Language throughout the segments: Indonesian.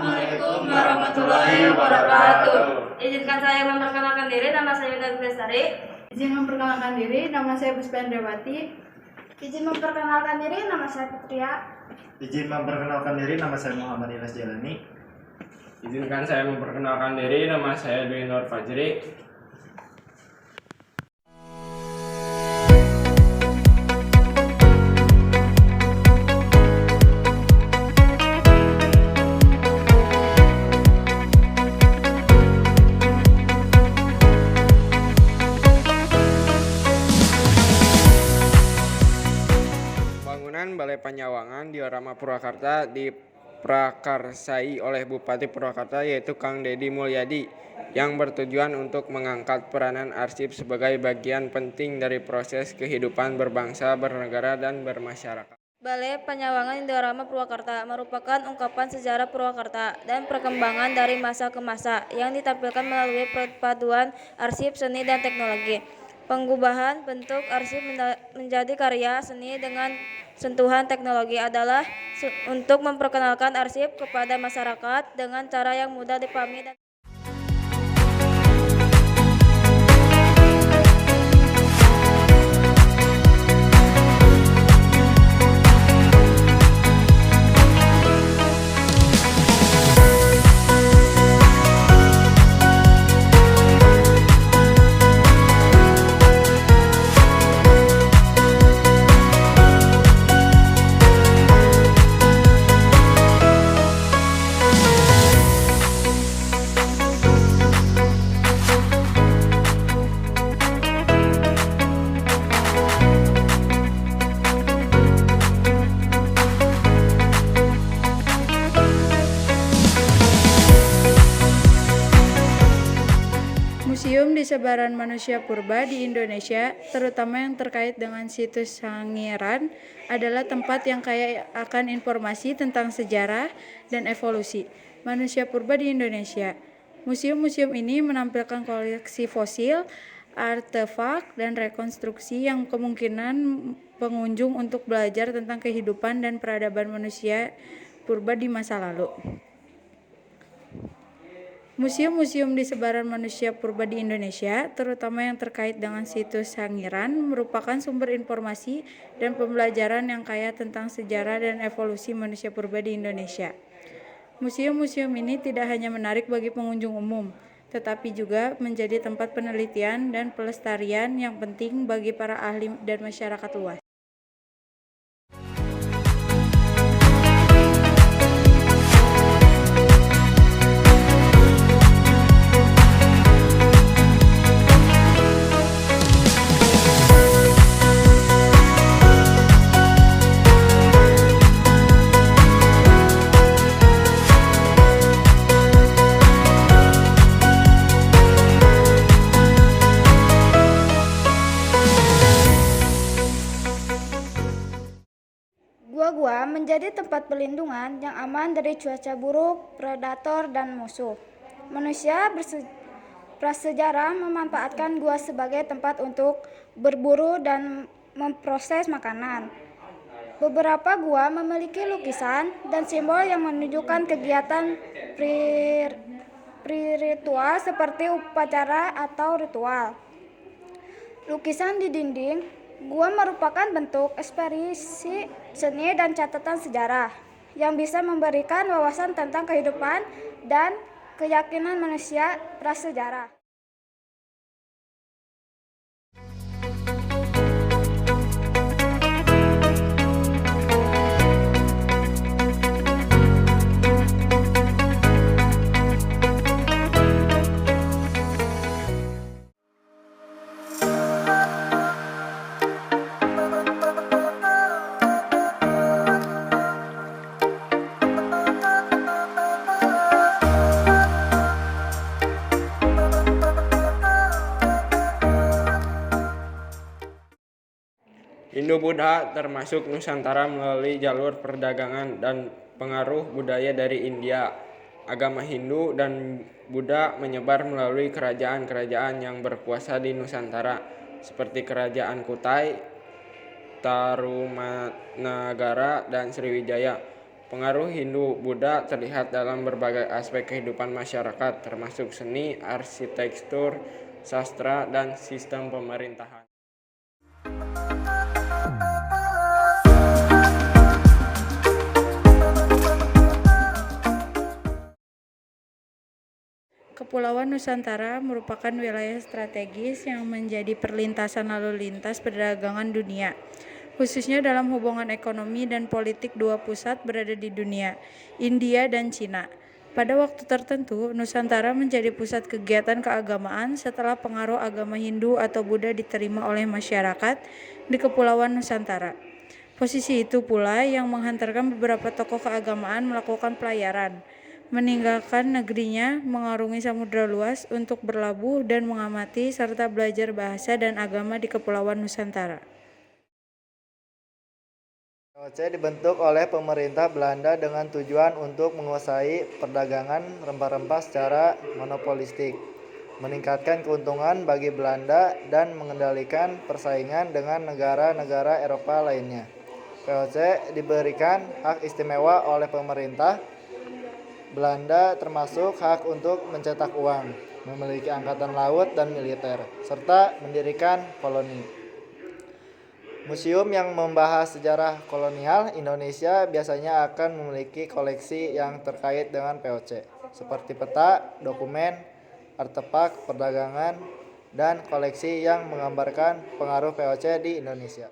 Assalamualaikum warahmatullahi wabarakatuh. Izinkan saya memperkenalkan diri, nama saya Winda Lestari. Izin memperkenalkan diri, nama saya Puspa Andrewati. Izin memperkenalkan diri, nama saya Putria. Izin memperkenalkan diri, nama saya Muhammad Ilyas Jalani. Izinkan saya memperkenalkan diri, nama saya Dwi Nur Fajri. Bangunan Balai Panyawangan Diorama Purwakarta diprakarsai oleh Bupati Purwakarta yaitu Kang Deddy Mulyadi yang bertujuan untuk mengangkat peranan arsip sebagai bagian penting dari proses kehidupan berbangsa, bernegara, dan bermasyarakat. Balai Panyawangan Diorama Purwakarta merupakan ungkapan sejarah Purwakarta dan perkembangan dari masa ke masa yang ditampilkan melalui perpaduan arsip, seni, dan teknologi. Pengubahan bentuk arsip menjadi karya seni dengan sentuhan teknologi adalah untuk memperkenalkan arsip kepada masyarakat dengan cara yang mudah dipahami dan Museum di sebaran manusia purba di Indonesia, terutama yang terkait dengan situs Sangiran, adalah tempat yang kaya akan informasi tentang sejarah dan evolusi manusia purba di Indonesia. Museum-museum ini menampilkan koleksi fosil, artefak, dan rekonstruksi yang kemungkinan pengunjung untuk belajar tentang kehidupan dan peradaban manusia purba di masa lalu. Museum-museum di sebaran manusia purba di Indonesia, terutama yang terkait dengan situs Sangiran, merupakan sumber informasi dan pembelajaran yang kaya tentang sejarah dan evolusi manusia purba di Indonesia. Museum-museum ini tidak hanya menarik bagi pengunjung umum, tetapi juga menjadi tempat penelitian dan pelestarian yang penting bagi para ahli dan masyarakat luas. Gua-gua menjadi tempat perlindungan yang aman dari cuaca buruk, predator, dan musuh. Manusia prasejarah memanfaatkan gua sebagai tempat untuk berburu dan memproses makanan. Beberapa gua memiliki lukisan dan simbol yang menunjukkan kegiatan pre-ritual seperti upacara atau ritual. Lukisan di dinding gua merupakan bentuk ekspresi seni dan catatan sejarah yang bisa memberikan wawasan tentang kehidupan dan keyakinan manusia prasejarah. Indo-Buddha termasuk Nusantara melalui jalur perdagangan dan pengaruh budaya dari India. Agama Hindu dan Buddha menyebar melalui kerajaan-kerajaan yang berkuasa di Nusantara, seperti Kerajaan Kutai, Tarumanagara, dan Sriwijaya. Pengaruh Hindu-Buddha terlihat dalam berbagai aspek kehidupan masyarakat, termasuk seni, arsitektur, sastra, dan sistem pemerintahan. Kepulauan Nusantara merupakan wilayah strategis yang menjadi perlintasan lalu lintas perdagangan dunia, khususnya dalam hubungan ekonomi dan politik dua pusat berada di dunia, India dan Cina. Pada waktu tertentu, Nusantara menjadi pusat kegiatan keagamaan setelah pengaruh agama Hindu atau Buddha diterima oleh masyarakat di Kepulauan Nusantara. Posisi itu pula yang menghantarkan beberapa tokoh keagamaan melakukan pelayaran, meninggalkan negerinya mengarungi samudera luas untuk berlabuh dan mengamati serta belajar bahasa dan agama di Kepulauan Nusantara. VOC dibentuk oleh pemerintah Belanda dengan tujuan untuk menguasai perdagangan rempah-rempah secara monopolistik, meningkatkan keuntungan bagi Belanda, dan mengendalikan persaingan dengan negara-negara Eropa lainnya. VOC diberikan hak istimewa oleh pemerintah Belanda termasuk hak untuk mencetak uang, memiliki angkatan laut dan militer, serta mendirikan koloni. Museum yang membahas sejarah kolonial Indonesia biasanya akan memiliki koleksi yang terkait dengan VOC, seperti peta, dokumen, artefak perdagangan, dan koleksi yang menggambarkan pengaruh VOC di Indonesia.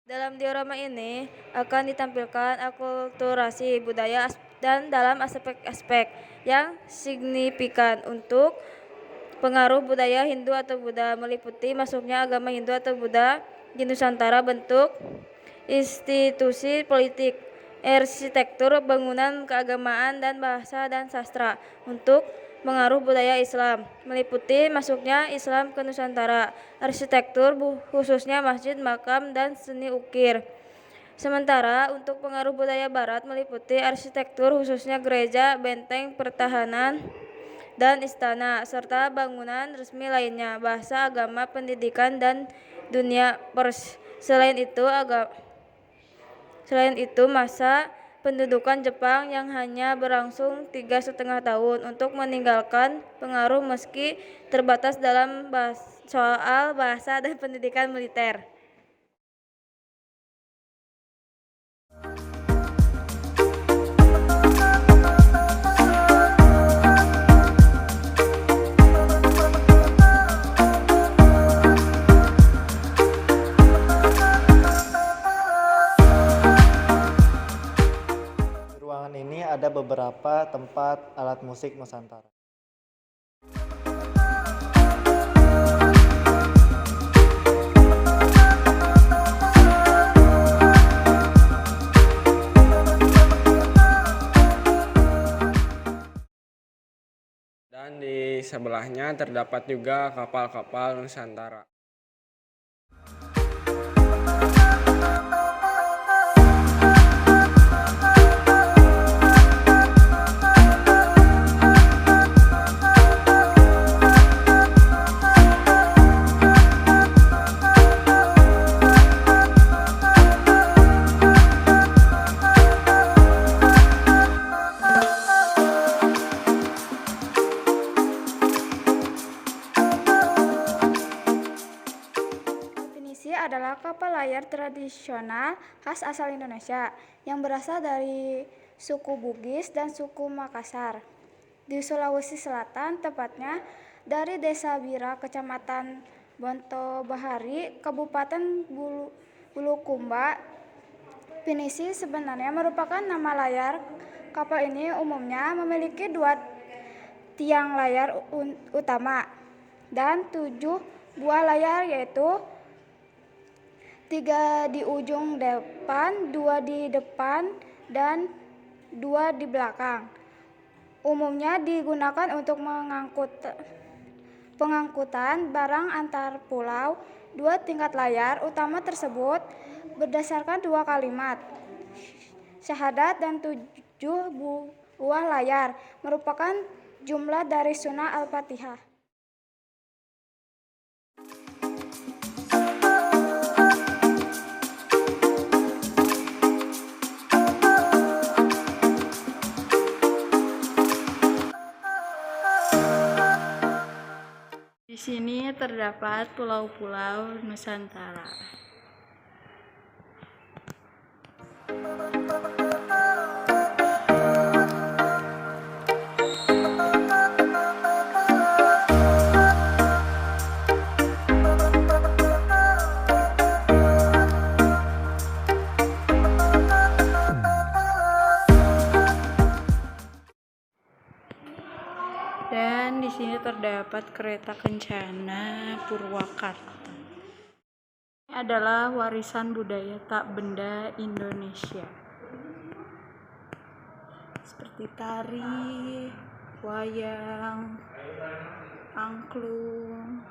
Dalam diorama ini akan ditampilkan akulturasi budaya dan dalam aspek-aspek yang signifikan untuk pengaruh budaya Hindu atau Buddha, meliputi masuknya agama Hindu atau Buddha di Nusantara, bentuk institusi politik, arsitektur, bangunan keagamaan, dan bahasa dan sastra. Untuk pengaruh budaya Islam, meliputi masuknya Islam ke Nusantara, arsitektur khususnya masjid, makam, dan seni ukir. Sementara untuk pengaruh budaya Barat meliputi arsitektur khususnya gereja, benteng, pertahanan, dan istana, serta bangunan resmi lainnya, bahasa, agama, pendidikan, dan dunia pers. Selain itu, masa pendudukan Jepang yang hanya berlangsung 3,5 tahun untuk meninggalkan pengaruh meski terbatas dalam soal bahasa dan pendidikan militer. Ini ada beberapa tempat alat musik Nusantara. Dan di sebelahnya terdapat juga kapal-kapal Nusantara. Adalah kapal layar tradisional khas asal Indonesia yang berasal dari suku Bugis dan suku Makassar di Sulawesi Selatan, tepatnya dari Desa Bira, Kecamatan Bonto Bahari, Kabupaten Bulukumba. Pinisi sebenarnya merupakan nama layar. Kapal ini umumnya memiliki 2 tiang layar utama dan 7 buah layar, yaitu 3 di ujung depan, 2 di depan, dan 2 di belakang. Umumnya digunakan untuk pengangkutan barang antar pulau. 2 tingkat layar utama tersebut berdasarkan 2 kalimat syahadat dan 7 buah layar merupakan jumlah dari Sunnah Al-Fatihah. terdapat pulau-pulau Nusantara. Dan di sini terdapat kereta kencana Purwakarta. Ini adalah warisan budaya tak benda Indonesia. Seperti tari, wayang, angklung,